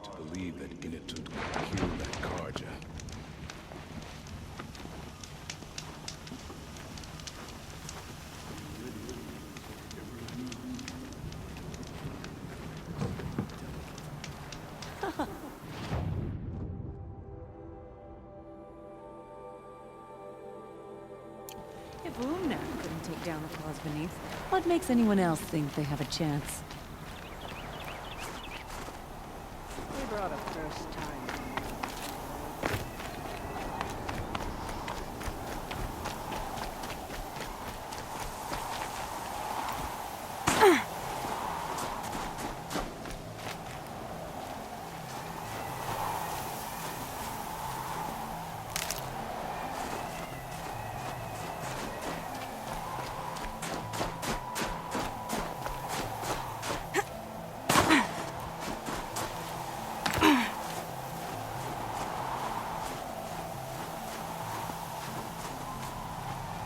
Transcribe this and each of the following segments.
hard to believe that Inatut would kill that Karja. If Umnak couldn't take down the claws beneath, what makes anyone else think they have a chance? We brought a first time.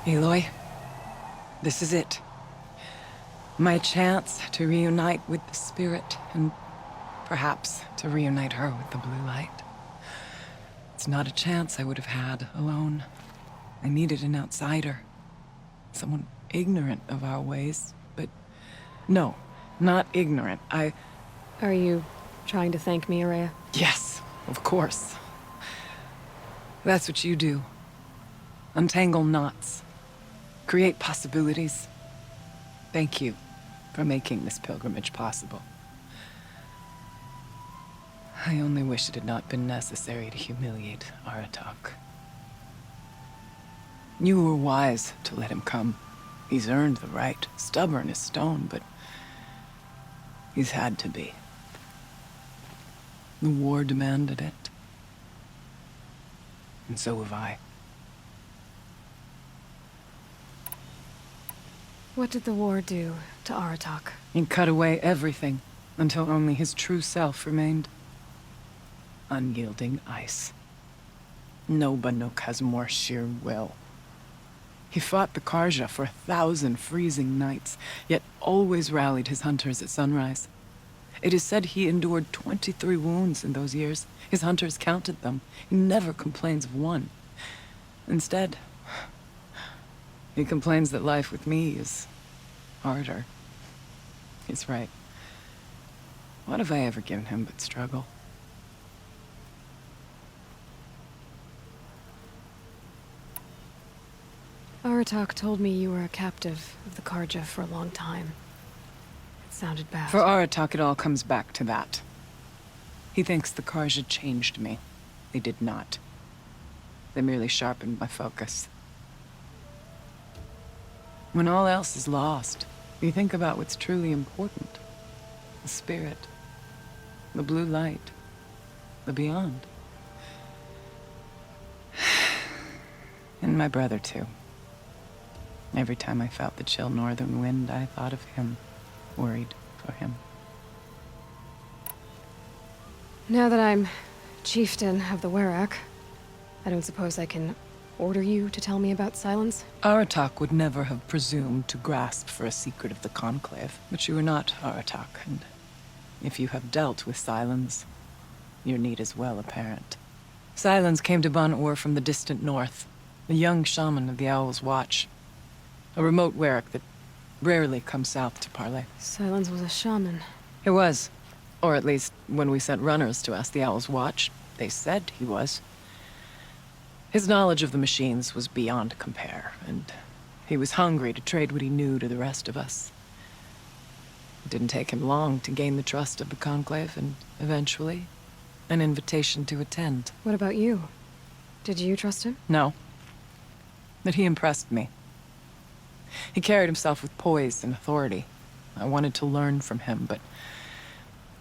Aloy, this is it. My chance to reunite with the Spirit, and perhaps to reunite her with the Blue Light. It's not a chance I would have had alone. I needed an outsider. Someone ignorant of our ways, but no, not ignorant. Are you trying to thank me, Ourea? Yes, of course. That's what you do. Untangle knots. Create possibilities. Thank you for making this pilgrimage possible. I only wish it had not been necessary to humiliate Aratak. You were wise to let him come. He's earned the right. Stubborn as stone, but he's had to be. The war demanded it. And so have I. What did the war do to Aratak? He cut away everything, until only his true self remained. Unyielding ice. No Banuk has more sheer will. He fought the Karja for 1,000 freezing nights, yet always rallied his hunters at sunrise. It is said he endured 23 wounds in those years. His hunters counted them. He never complains of one. Instead, he complains that life with me is harder. He's right. What have I ever given him but struggle? Aratak told me you were a captive of the Karja for a long time. It sounded bad. For Aratak, it all comes back to that. He thinks the Karja changed me. They did not. They merely sharpened my focus. When all else is lost, you think about what's truly important. The Spirit. The Blue Light. The Beyond. And my brother, too. Every time I felt the chill northern wind, I thought of him. Worried for him. Now that I'm chieftain of the Werak, I don't suppose I can order you to tell me about Silence? Aratak would never have presumed to grasp for a secret of the Conclave. But you are not Aratak, and if you have dealt with Silence, your need is well apparent. Silence came to Ban-Ur from the distant north, a young shaman of the Owl's Watch. A remote Werak that rarely comes south to parley. Silence was a shaman. He was. Or at least, when we sent runners to ask the Owl's Watch, they said he was. His knowledge of the machines was beyond compare, and he was hungry to trade what he knew to the rest of us. It didn't take him long to gain the trust of the Conclave, and eventually, an invitation to attend. What about you? Did you trust him? No. But he impressed me. He carried himself with poise and authority. I wanted to learn from him, but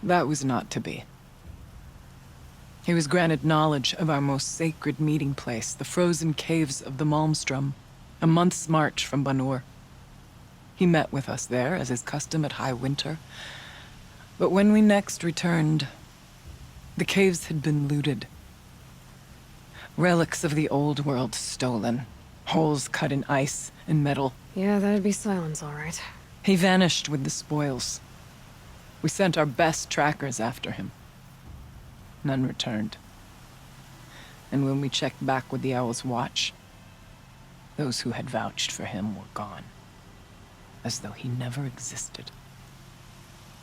that was not to be. He was granted knowledge of our most sacred meeting place, the frozen caves of the Malmstrom, a month's march from Ban-Ur. He met with us there, as is custom at High Winter. But when we next returned, the caves had been looted. Relics of the old world stolen. Holes cut in ice and metal. Yeah, that'd be Silence, all right. He vanished with the spoils. We sent our best trackers after him. none returned. And when we checked back with the Owl's Watch, those who had vouched for him were gone, as though he never existed.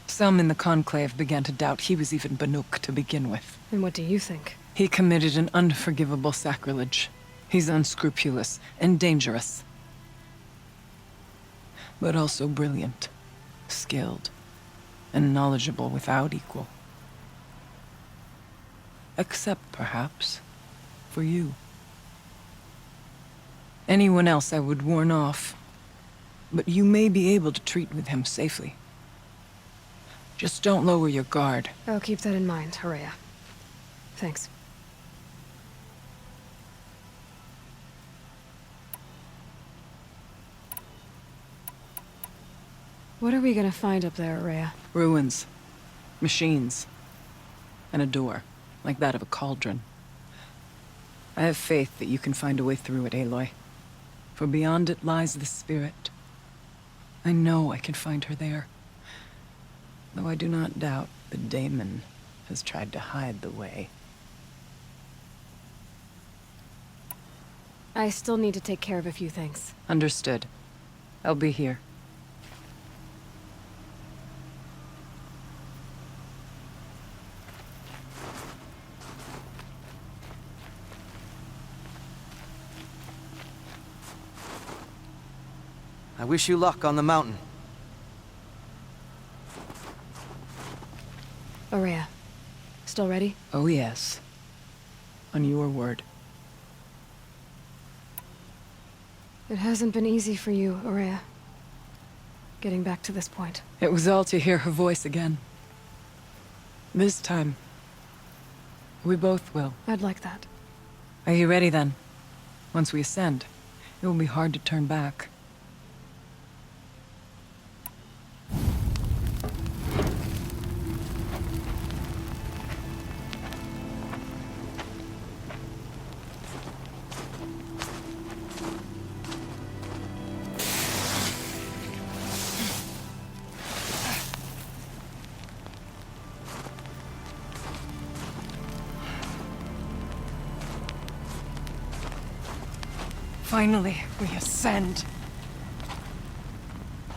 Some in the Conclave began to doubt he was even Banuk to begin with. And what do you think? He committed an unforgivable sacrilege. He's unscrupulous and dangerous, but also brilliant, skilled, and knowledgeable without equal. Except, perhaps, for you. Anyone else I would warn off, but you may be able to treat with him safely. Just don't lower your guard. I'll keep that in mind, Horea. Thanks. What are we gonna find up there, Horea? Ruins, machines, and a door, like that of a cauldron. I have faith that you can find a way through it, Aloy. For beyond it lies the spirit. I know I can find her there. Though I do not doubt the Daemon has tried to hide the way. I still need to take care of a few things. Understood. I'll be here. I wish you luck on the mountain. Horea, still ready? Oh yes. On your word. It hasn't been easy for you, Horea. Getting back to this point. It was all to hear her voice again. This time, we both will. I'd like that. Are you ready then? Once we ascend, it will be hard to turn back. Finally, we ascend.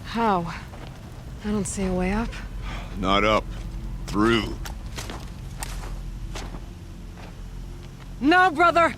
How? I don't see a way up. Not up. Through. No, brother!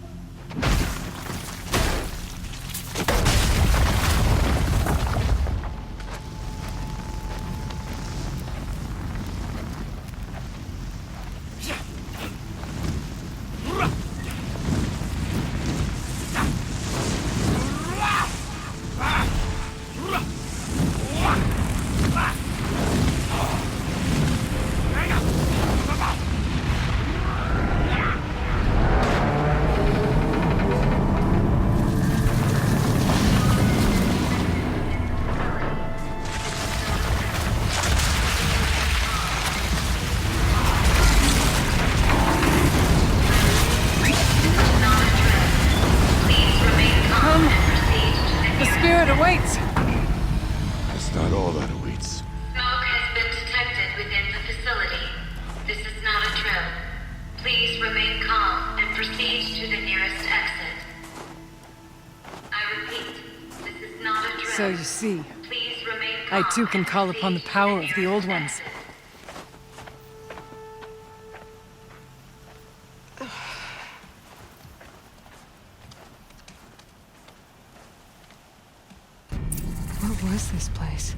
Awaits! That's not all that awaits. Smoke has been detected within the facility. This is not a drill. Please remain calm and proceed to the nearest exit. I repeat, this is not a drill. So you see, Please remain calm I too can and call upon the proceed to power of the nearest Old Ones. exit. What was this place?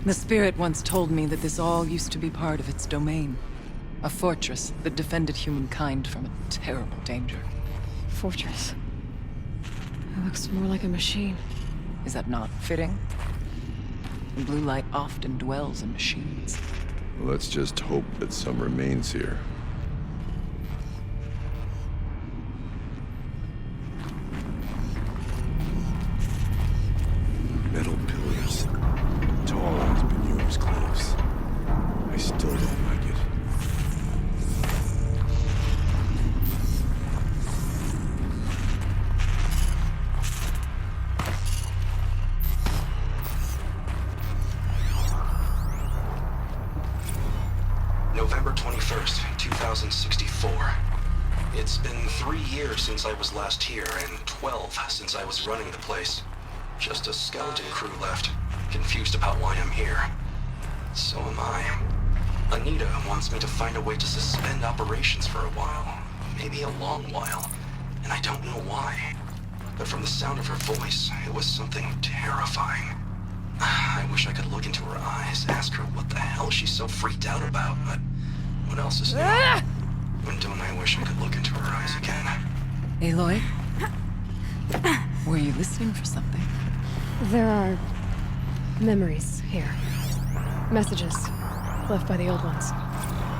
The spirit once told me that this all used to be part of its domain. A fortress that defended humankind from a terrible danger. Fortress. It looks more like a machine. Is that not fitting? The blue light often dwells in machines. Let's just hope that some remains here. Metal pillars. Tall as Benure's cliffs. I still don't like it. November 21st, 2064. It's been 3 years since I was last here, and 12 since I was running the place. Just a skeleton crew left, confused about why I'm here. So am I. Anita wants me to find a way to suspend operations for a while. Maybe a long while. And I don't know why. But from the sound of her voice, it was something terrifying. I wish I could look into her eyes, ask her what the hell she's so freaked out about, but what else is new? And don't I wish I could look into her eyes again? Aloy? Were you listening for something? There are memories here. Messages left by the old ones.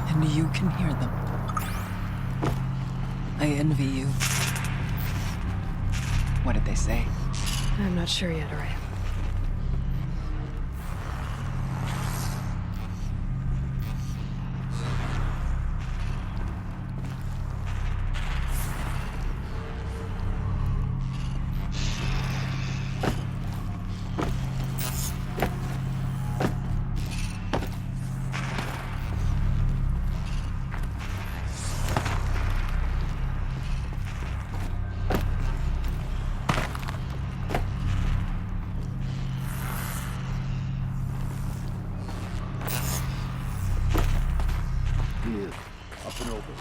And you can hear them. I envy you. What did they say? I'm not sure yet, Araya. Up and over.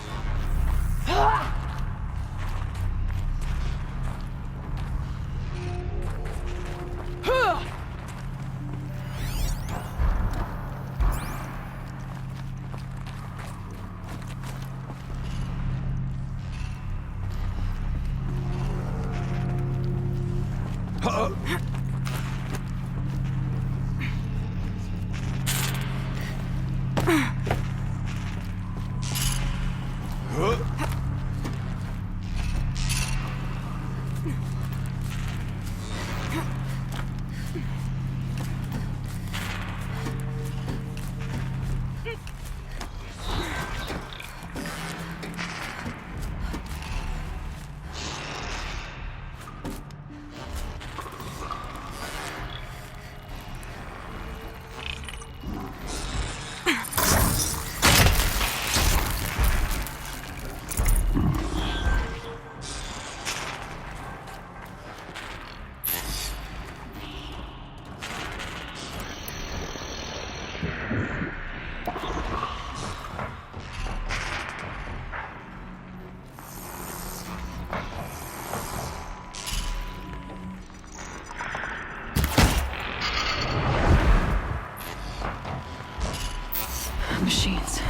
Machines.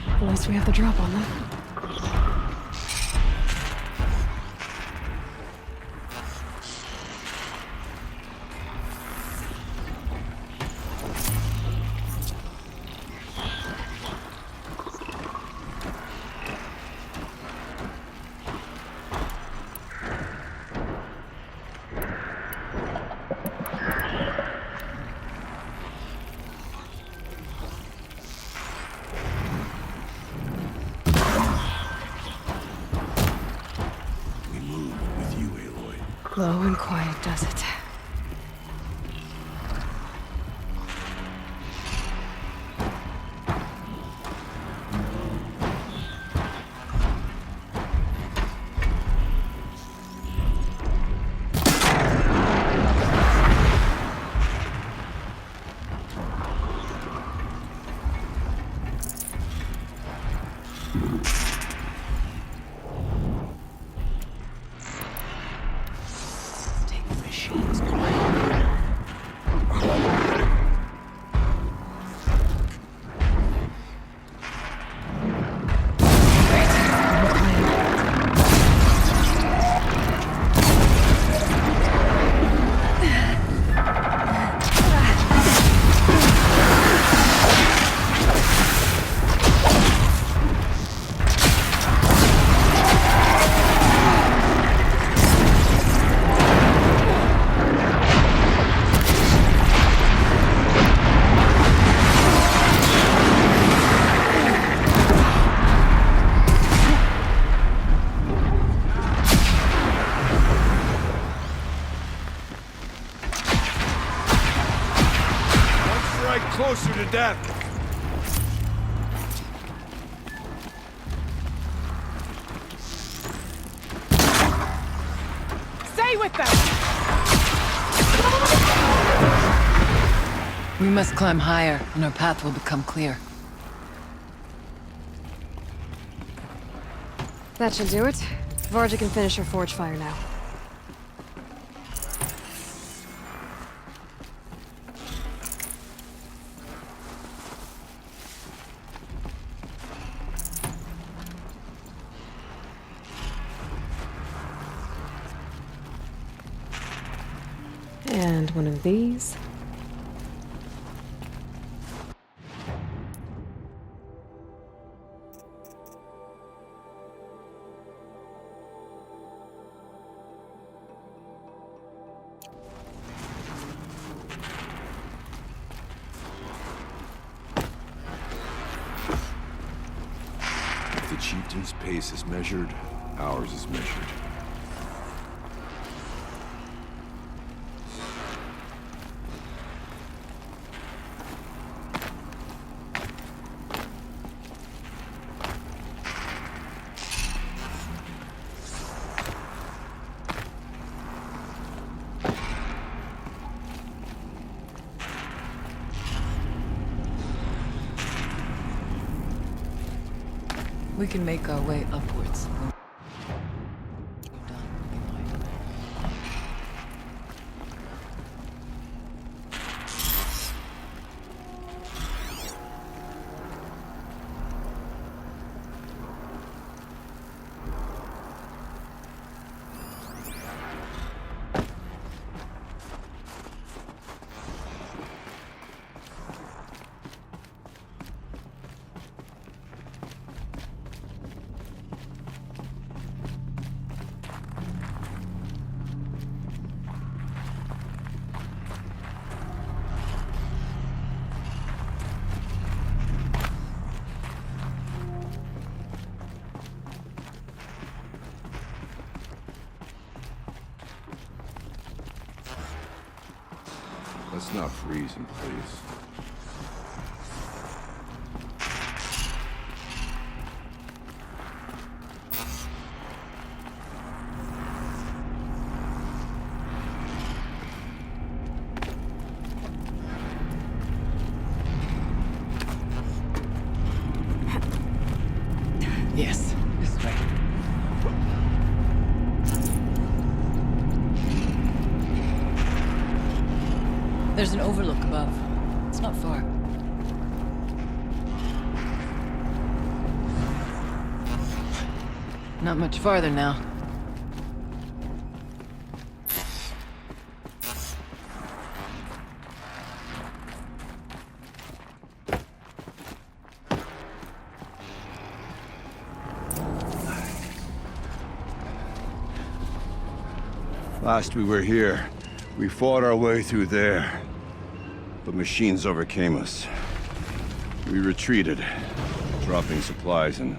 At least we have the drop on them. Low and quiet does it. Closer to death. Stay with them! We must climb higher, and our path will become clear. That should do it. Varga can finish her forge fire now. And one of these. If the chieftain's pace is measured, ours is measured. We can make our way upwards. Let's not freeze in place. Yes, this way. There's an overlook above. It's not far. Not much farther now. Last we were here, we fought our way through there. But machines overcame us. We retreated, dropping supplies and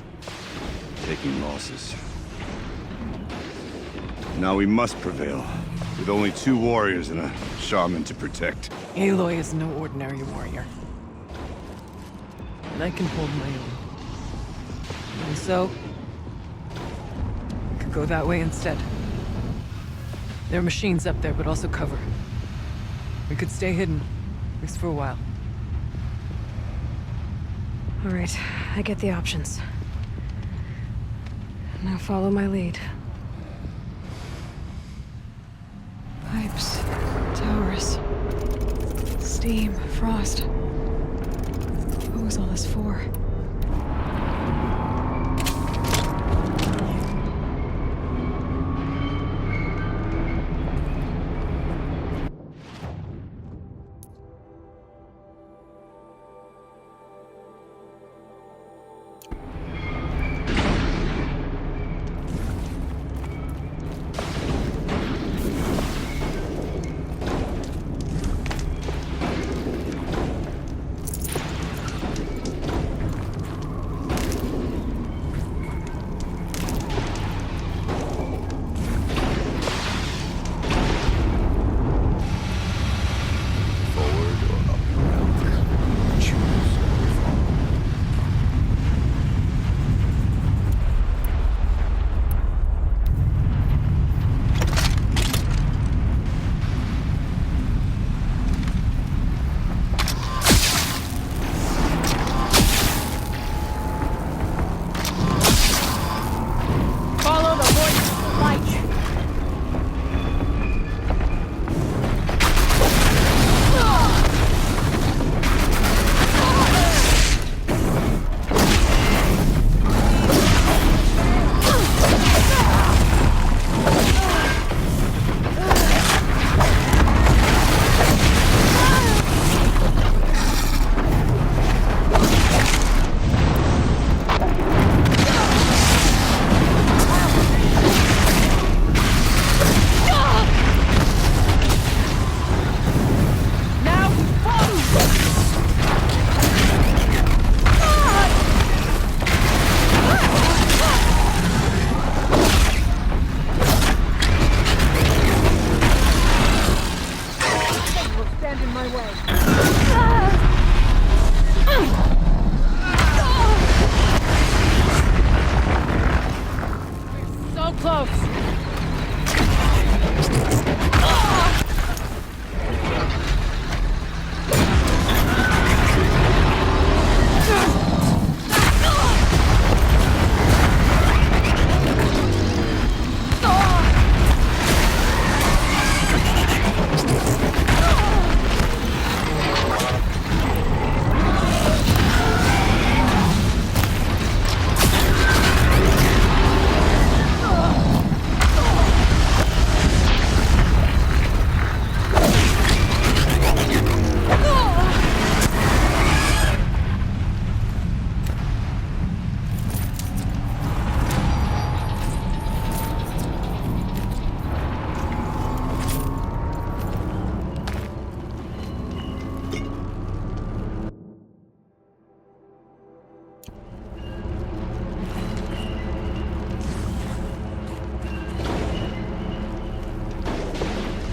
taking losses. Now we must prevail, with only 2 warriors and a shaman to protect. Aloy is no ordinary warrior. And I can hold my own. And so, we could go that way instead. There are machines up there, but also cover. We could stay hidden, at least for a while. All right, I get the options. Now follow my lead. Pipes, towers, steam, frost. What was all this for?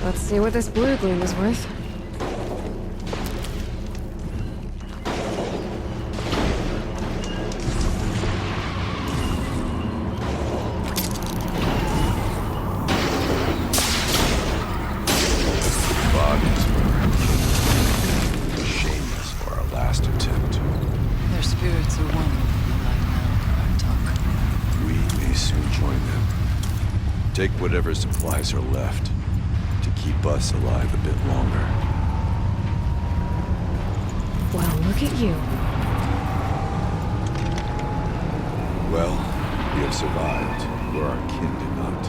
Let's see what this blue gloom is worth. Shameless for our last attempt. Their spirits are one with the light now, Bartok. We may soon join them. Take whatever supplies are left to keep us alive a bit longer. Well, look at you. Well, we have survived where our kin did not.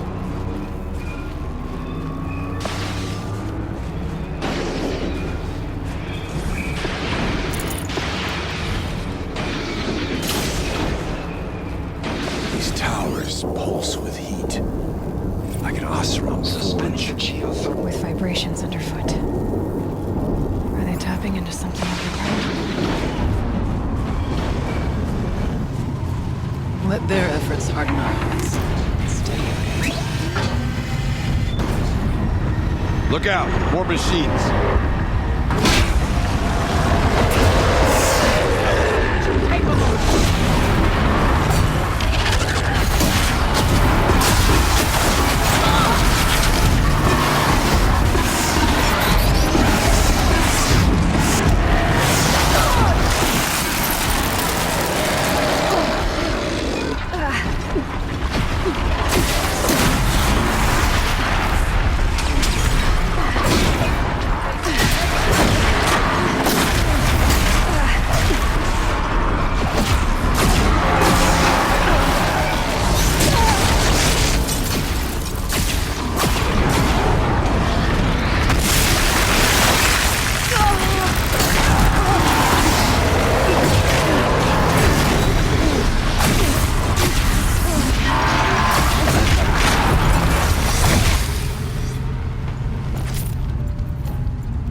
These towers pulse with heat. Like an Osram Suspended forge. geothermal. With vibrations underfoot. Are they tapping into something underground? Let their efforts harden our hearts. Stay away. Look out! More machines!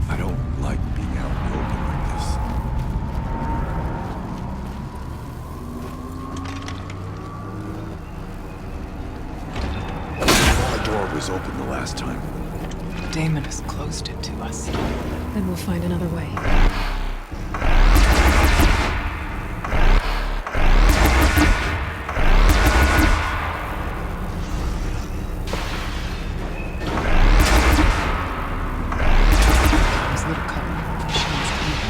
I don't like being out in the open like this. The door was open the last time. Damon has closed it to us. Then we'll find another way. There's little cover. Machines coming.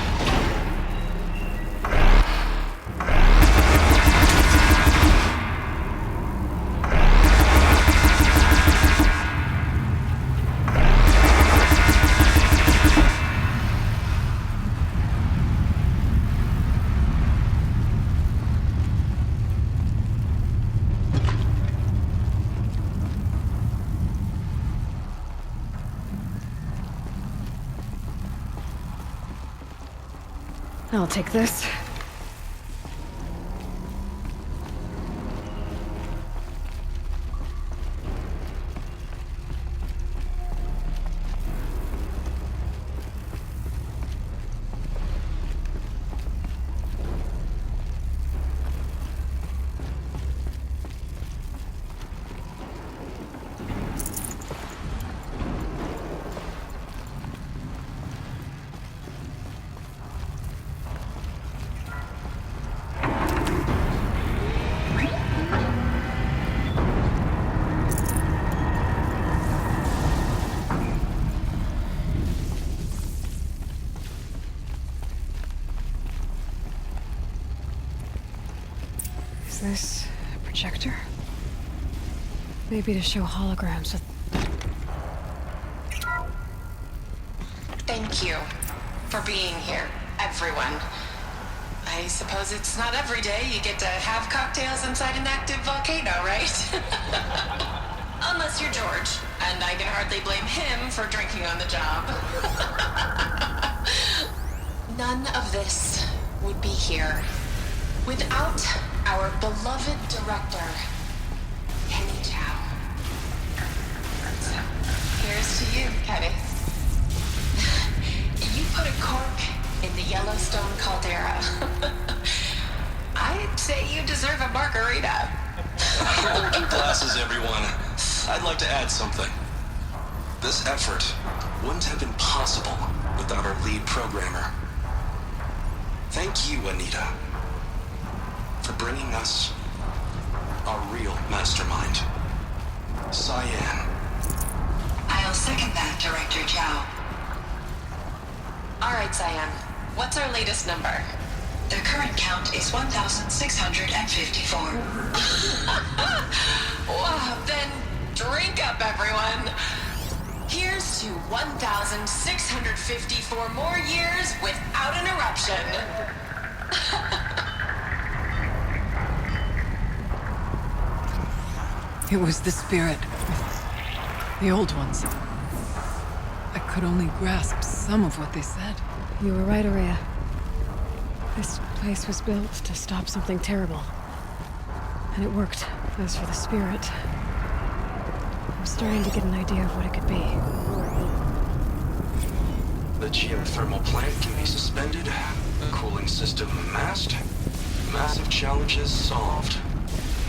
I'll take this. Is this a projector? Maybe to show holograms with... Thank you for being here, everyone. I suppose it's not every day you get to have cocktails inside an active volcano, right? Unless you're George, and I can hardly blame him for drinking on the job. None of this would be here without our beloved director, Kenny Chow. So, here's to you, Kenny. You put a cork in the Yellowstone caldera. I'd say you deserve a margarita. Hold your glasses, everyone. I'd like to add something. This effort wouldn't have been possible without our lead programmer. Thank you, Anita, for bringing us our real mastermind, Cyan. I'll second that, Director Zhao. All right, Cyan. What's our latest number? The current count is 1,654. Wow, then drink up, everyone. Here's to 1,654 more years without an eruption. It was the spirit. The old ones. I could only grasp some of what they said. You were right, Aurea. This place was built to stop something terrible. And it worked. As for the spirit, I'm starting to get an idea of what it could be. The geothermal plant can be suspended, the cooling system masked, massive challenges solved.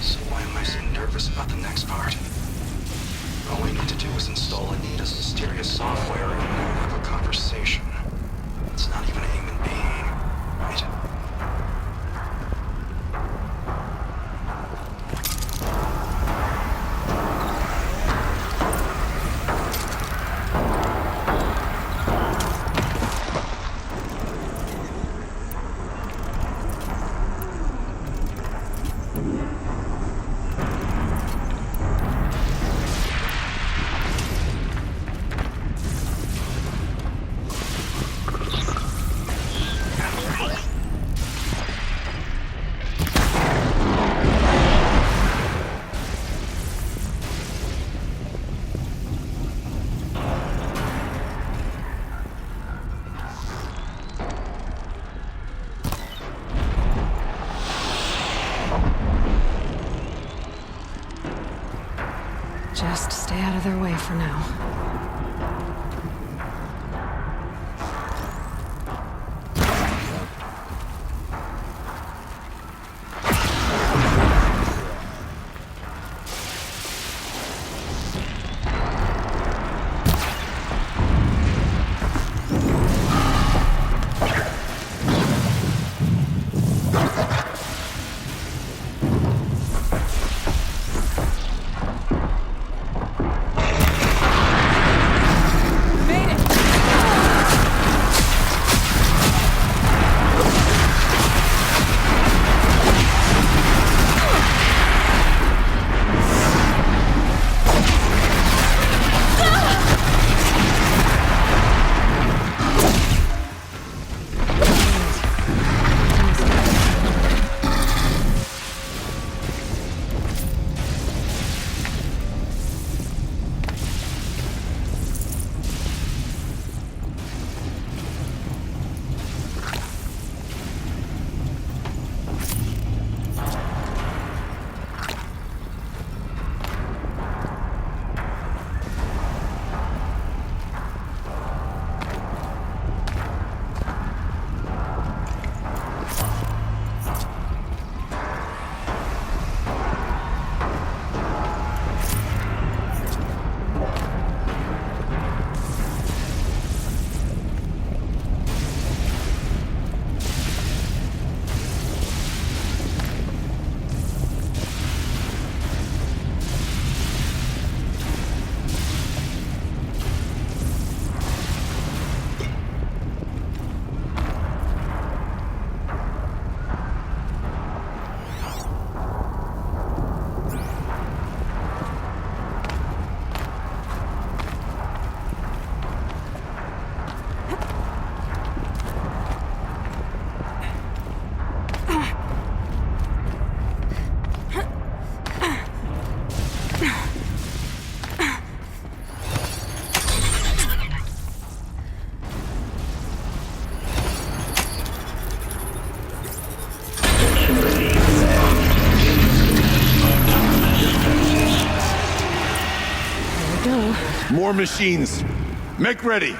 So why am I so nervous about the next part? All we need to do is install Anita's mysterious software and have a conversation. It's not even a human being, right? Just stay out of their way for now. More machines. Make ready.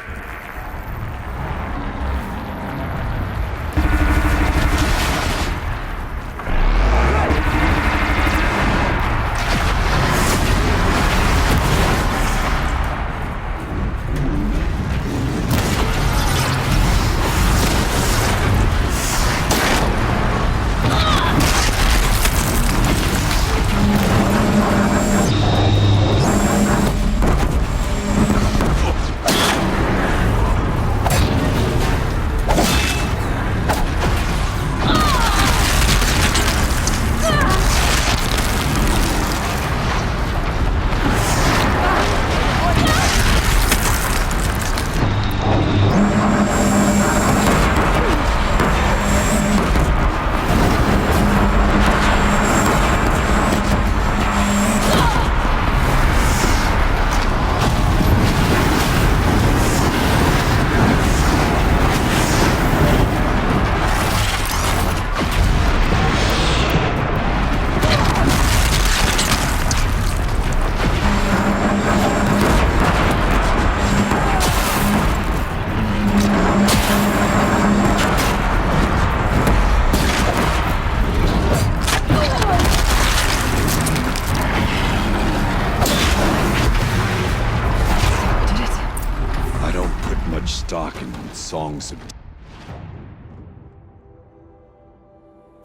much stock in songs of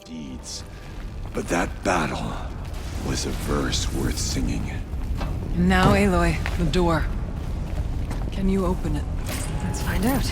deeds, but that battle was a verse worth singing. And now, Aloy, the door. Can you open it? Let's find out.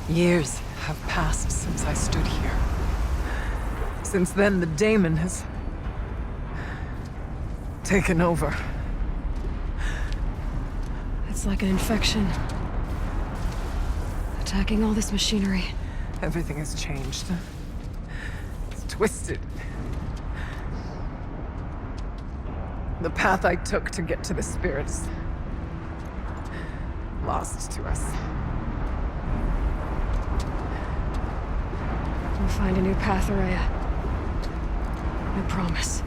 Years have passed since I stood here. Since then, the daemon has taken over. It's like an infection. Attacking all this machinery. Everything has changed. It's twisted. The path I took to get to the spirits lost to us. We'll find a new path, Araya. I promise.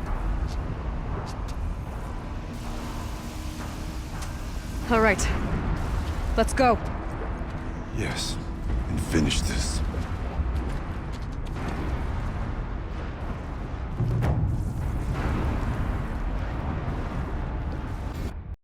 All right. Let's go. Yes, and finish this.